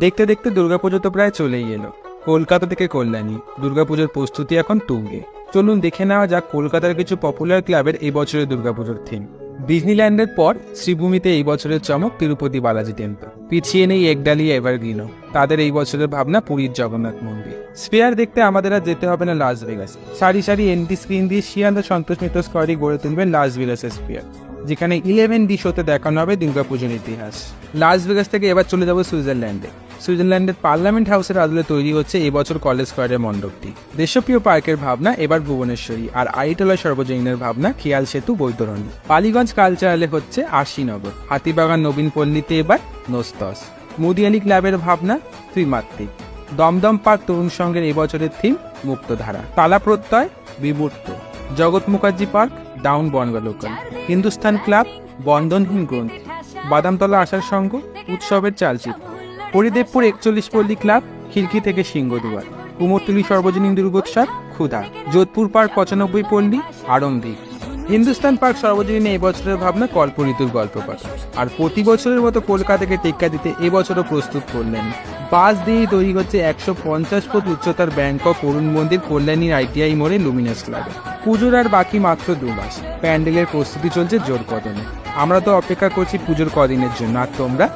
দেখতে দেখতে দুর্গাপুজো তো প্রায় চলেই এলো। কলকাতা থেকে কল্যাণী দুর্গাপুজোর প্রস্তুতি এখন তুঙ্গে। চলুন দেখে নেওয়া যাক কলকাতার কিছু পপুলার ক্লাবের এই বছরের দুর্গাপুজোর থিম। ডিজনিল্যান্ডের পর শ্রীভূমিতে এই বছরের চমক তিরুপতি বালাজি টেম্পল। পিছিয়ে নেই একডালিয়া এভারগ্রিনও, তাদের এই বছরের ভাবনা পুরীর জগন্নাথ মন্দির। স্পেয়ার দেখতে আমাদের আর যেতে হবে না লাস ভেগাস। সারি সারি এন্টি স্ক্রিন দিয়ে শিয়ান্ত সন্তোষ মিত্র স্কোয়ারে গড়ে তুলবেন লাস ভেগাসের স্পেয়ার, যেখানে 11D শোতে দেখানো হবে দুর্গাপুজোর ইতিহাস। লাস ভেগাস থেকে এবার চলে যাব সুইজারল্যান্ডে। সুইজারল্যান্ডের পার্লামেন্ট হাউসের আদলে তৈরি হচ্ছে এবছর কলেজ স্কোয়ারের মণ্ডপটি। দেশপ্রিয় পার্কের ভাবনা এবার ভুবনেশ্বরী, আর আইটলা সর্বজনীনের ভাবনা খেয়াল সেতু বৈতরণী। বালিগঞ্জ কালচারালে হচ্ছে আশিনগর, হাতিবাগান নবীন পল্লীতে এবার নোস্তস। মুদিয়ালি ক্লাবের ভাবনা ত্রিমাত্রিক। দমদম পার্ক তরুণ সংঘের এবছরের থিম মুক্তধারা। তালা প্রত্যয় বিমূর্ত। Jagat Mukherjee park down Bangaon local. Hindustan club বন্ধনহীন গ্রন্থি। বাদামতলা আশার সংঘ উৎসবের চালচিত্র। হরিদেবপুর 41 পল্লী ক্লাব খিড়কি থেকে সিংহদুয়ার। কুমোরটুলি সর্বজনীন দুর্গোৎসব ক্ষুধা। যোধপুর পার্ক 95 পল্লী আরম্ভিক। হিন্দুস্তান পার্ক সর্বজনীন এই বছরের ভাবনা কল্প ঋতুর গল্পপাঠ। আর প্রতি বছরের মতো কলকাতাকে টেক্কা দিতে এবছরও প্রস্তুত করলেন। বাস দিয়ে তৈরি হচ্ছে 150 ফুট উচ্চতার ব্যাংকক অরুণ মন্দির কল্যাণীর ITI মোড়ে লুমিনাস ক্লাবে। পুজোর আর বাকি মাত্র 2 মাস। প্যান্ডেলের প্রস্তুতি চলছে জোর কদমে। আমরা তো অপেক্ষা করছি পুজোর কদিনের জন্য, আর তোমরা?